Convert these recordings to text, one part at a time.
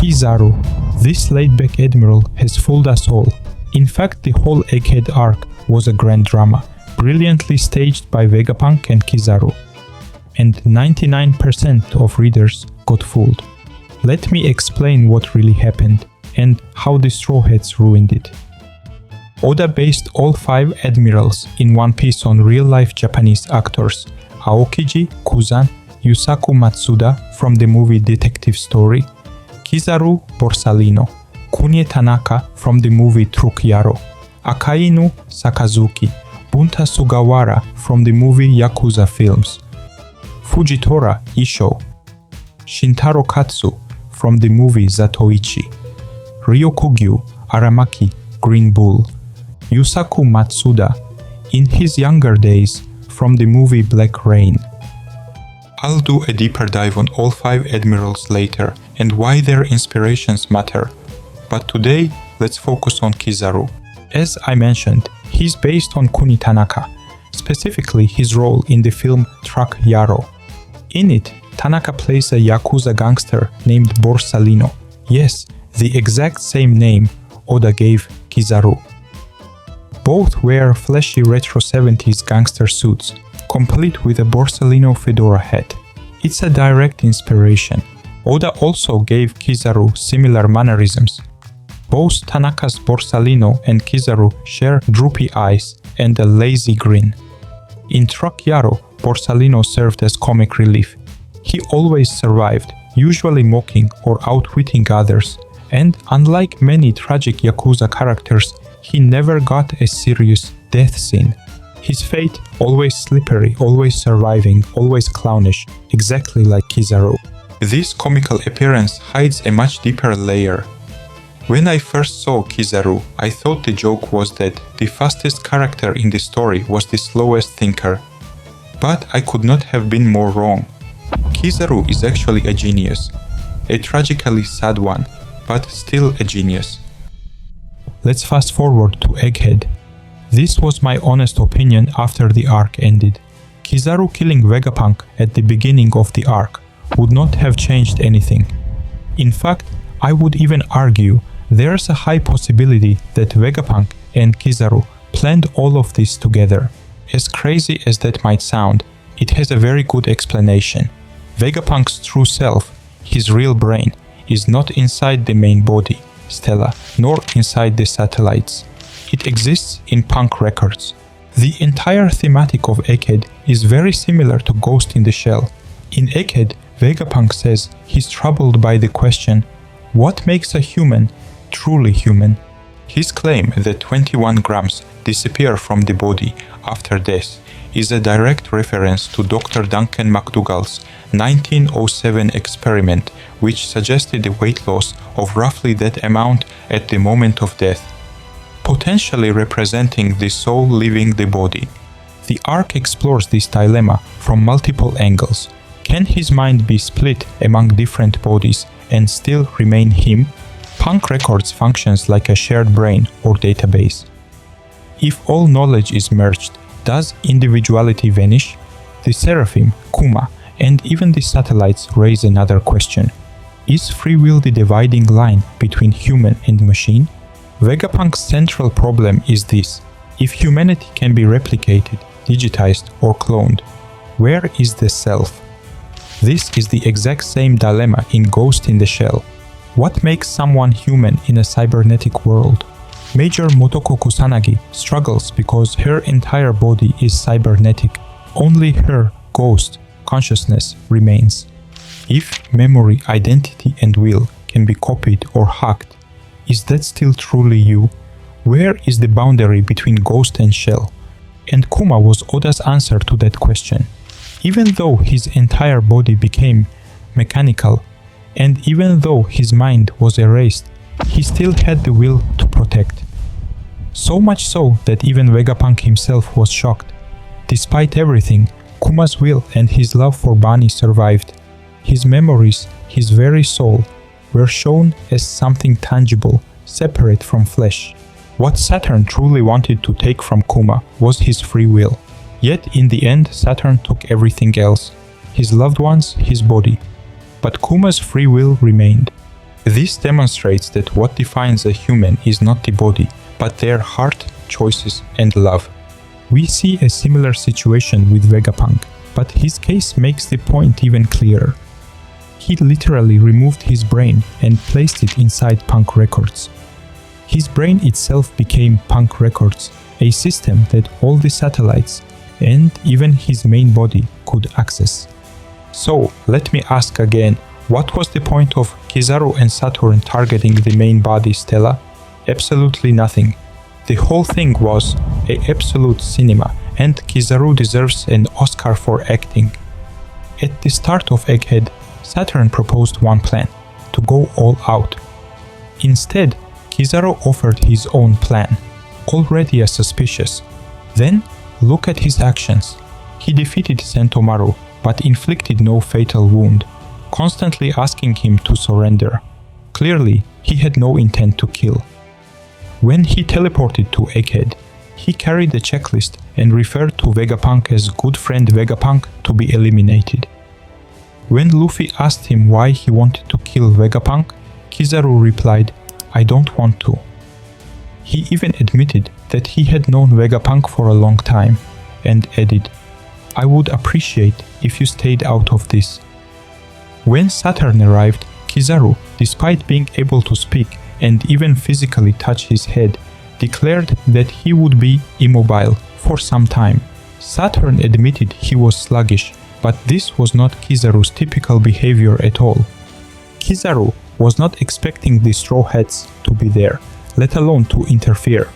Kizaru. This laid-back admiral has fooled us all. In fact, the whole Egghead Arc was a grand drama, brilliantly staged by Vegapunk and Kizaru. And 99% of readers got fooled. Let me explain what really happened and how the Straw Hats ruined it. Oda based all 5 admirals in One Piece on real-life Japanese actors: Aokiji, Kuzan, Yusaku Matsuda from the movie Detective Story, Kizaru Borsalino, Kunie Tanaka from the movie Truck Yaro, Akainu Sakazuki, Bunta Sugawara from the movie Yakuza films, Fujitora Isho, Shintaro Katsu from the movie Zatoichi, Ryokugyu Aramaki Green Bull, Yusaku Matsuda in his younger days from the movie Black Rain. I'll do a deeper dive on all 5 admirals later and why their inspirations matter, but today let's focus on Kizaru. As I mentioned, he's based on Kunie Tanaka, specifically his role in the film Truck Yaro. In it, Tanaka plays a Yakuza gangster named Borsalino. Yes, the exact same name Oda gave Kizaru. Both wear flashy retro 70s gangster suits, complete with a Borsalino fedora hat. It's a direct inspiration. Oda also gave Kizaru similar mannerisms. Both Tanaka's Borsalino and Kizaru share droopy eyes and a lazy grin. In Truck Yaro, Borsalino served as comic relief. He always survived, usually mocking or outwitting others, and unlike many tragic Yakuza characters, he never got a serious death scene. His fate, always slippery, always surviving, always clownish, exactly like Kizaru. This comical appearance hides a much deeper layer. When I first saw Kizaru, I thought the joke was that the fastest character in the story was the slowest thinker. But I could not have been more wrong. Kizaru is actually a genius. A tragically sad one, but still a genius. Let's fast forward to Egghead. This was my honest opinion after the arc ended. Kizaru killing Vegapunk at the beginning of the arc would not have changed anything. In fact, I would even argue there's a high possibility that Vegapunk and Kizaru planned all of this together. As crazy as that might sound, it has a very good explanation. Vegapunk's true self, his real brain, is not inside the main body, Stella, nor inside the satellites. It exists in Punk records. The entire thematic of Egghead is very similar to Ghost in the Shell. In Egghead, Vegapunk says he's troubled by the question, what makes a human truly human? His claim that 21 grams disappear from the body after death is a direct reference to Dr. Duncan McDougall's 1907 experiment, which suggested a weight loss of roughly that amount at the moment of death, potentially representing the soul leaving the body. The arc explores this dilemma from multiple angles. Can his mind be split among different bodies and still remain him? Punk Records functions like a shared brain or database. If all knowledge is merged, does individuality vanish? The Seraphim, Kuma, and even the satellites raise another question. Is free will the dividing line between human and machine? Vegapunk's central problem is this: if humanity can be replicated, digitized, or cloned, where is the self? This is the exact same dilemma in Ghost in the Shell. What makes someone human in a cybernetic world? Major Motoko Kusanagi struggles because her entire body is cybernetic. Only her ghost consciousness remains. If memory, identity, and will can be copied or hacked, is that still truly you? Where is the boundary between ghost and shell? And Kuma was Oda's answer to that question. Even though his entire body became mechanical, and even though his mind was erased, he still had the will to protect. So much so that even Vegapunk himself was shocked. Despite everything, Kuma's will and his love for Bani survived. His memories, his very soul, were shown as something tangible, separate from flesh. What Saturn truly wanted to take from Kuma was his free will. Yet in the end, Saturn took everything else: his loved ones, his body. But Kuma's free will remained. This demonstrates that what defines a human is not the body, but their heart, choices, and love. We see a similar situation with Vegapunk, but his case makes the point even clearer. He literally removed his brain and placed it inside Punk Records. His brain itself became Punk Records, a system that all the satellites and even his main body could access. So, let me ask again, what was the point of Kizaru and Saturn targeting the main body Stella? Absolutely nothing. The whole thing was an absolute cinema, and Kizaru deserves an Oscar for acting. At the start of Egghead, Saturn proposed one plan, to go all out. Instead, Kizaru offered his own plan, already suspicious. Then, look at his actions. He defeated Sentomaru, but inflicted no fatal wound, constantly asking him to surrender. Clearly, he had no intent to kill. When he teleported to Egghead, he carried a checklist and referred to Vegapunk as good friend Vegapunk to be eliminated. When Luffy asked him why he wanted to kill Vegapunk, Kizaru replied, "I don't want to." He even admitted that he had known Vegapunk for a long time, and added, "I would appreciate if you stayed out of this." When Saturn arrived, Kizaru, despite being able to speak and even physically touch his head, declared that he would be immobile for some time. Saturn admitted he was sluggish, but this was not Kizaru's typical behavior at all. Kizaru was not expecting the Straw Hats to be there, let alone to interfere.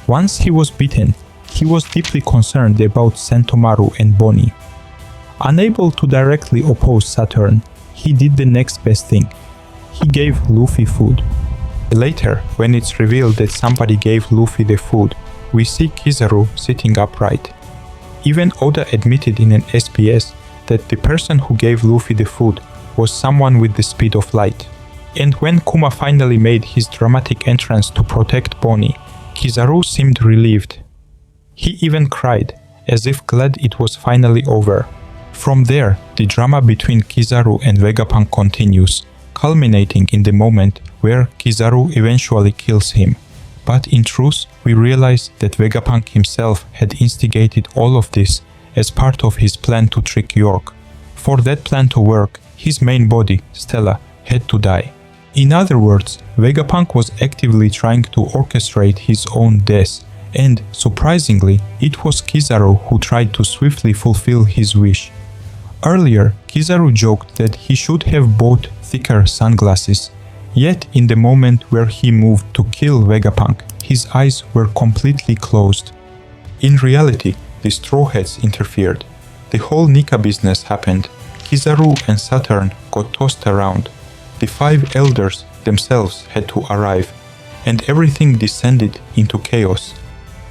Once he was beaten, he was deeply concerned about Sentomaru and Bonnie. Unable to directly oppose Saturn, he did the next best thing. He gave Luffy food. Later, when it's revealed that somebody gave Luffy the food, we see Kizaru sitting upright. Even Oda admitted in an SBS that the person who gave Luffy the food was someone with the speed of light. And when Kuma finally made his dramatic entrance to protect Bonnie, Kizaru seemed relieved. He even cried, as if glad it was finally over. From there, the drama between Kizaru and Vegapunk continues, culminating in the moment where Kizaru eventually kills him. But in truth, we realize that Vegapunk himself had instigated all of this as part of his plan to trick York. For that plan to work, his main body, Stella, had to die. In other words, Vegapunk was actively trying to orchestrate his own death, and, surprisingly, it was Kizaru who tried to swiftly fulfill his wish. Earlier, Kizaru joked that he should have bought thicker sunglasses, yet in the moment where he moved to kill Vegapunk, his eyes were completely closed. In reality, the Straw Hats interfered. The whole Nika business happened. Kizaru and Saturn got tossed around. The 5 elders themselves had to arrive, and everything descended into chaos.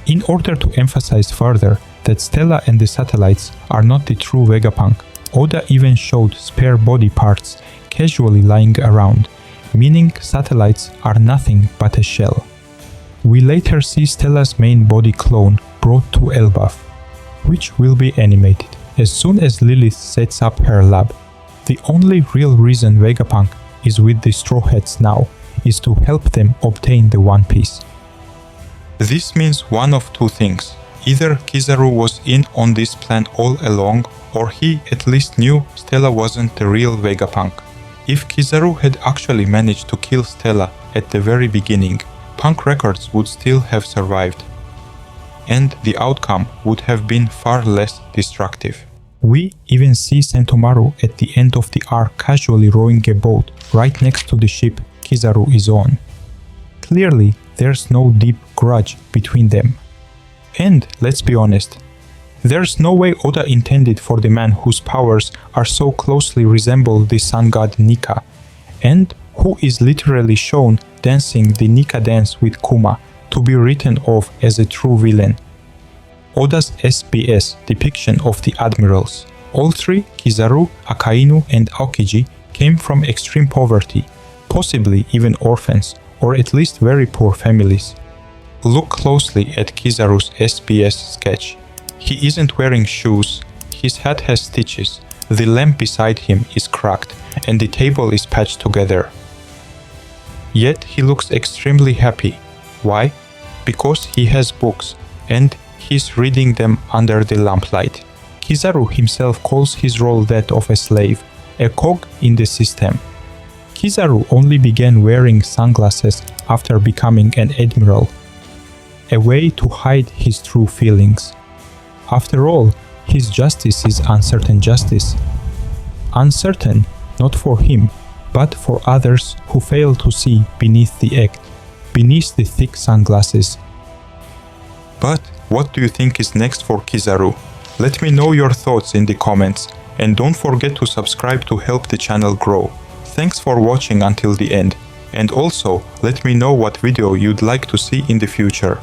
In order to emphasize further that Stella and the satellites are not the true Vegapunk, Oda even showed spare body parts casually lying around, meaning satellites are nothing but a shell. We later see Stella's main body clone brought to Elbaf, which will be animated as soon as Lilith sets up her lab. The only real reason Vegapunk is with the Straw Hats now is to help them obtain the One Piece. This means one of two things. Either Kizaru was in on this plan all along, or he at least knew Stella wasn't the real Vegapunk. If Kizaru had actually managed to kill Stella at the very beginning, Punk Records would still have survived, and the outcome would have been far less destructive. We even see Sentomaru at the end of the arc casually rowing a boat right next to the ship Kizaru is on. Clearly, there's no deep grudge between them. And let's be honest, there's no way Oda intended for the man whose powers are so closely resemble the sun god Nika, and who is literally shown dancing the Nika dance with Kuma, to be written off as a true villain. Oda's SBS depiction of the admirals, all three, Kizaru, Akainu and Aokiji, came from extreme poverty, possibly even orphans, or at least very poor families. Look closely at Kizaru's SBS sketch. He isn't wearing shoes, his hat has stitches, the lamp beside him is cracked, and the table is patched together. Yet he looks extremely happy. Why? Because he has books, and he's reading them under the lamplight. Kizaru himself calls his role that of a slave, a cog in the system. Kizaru only began wearing sunglasses after becoming an admiral, a way to hide his true feelings. After all, his justice is uncertain justice. Uncertain, not for him, but for others who fail to see beneath the act, beneath the thick sunglasses. But what do you think is next for Kizaru? Let me know your thoughts in the comments, and don't forget to subscribe to help the channel grow. Thanks for watching until the end, and also let me know what video you'd like to see in the future.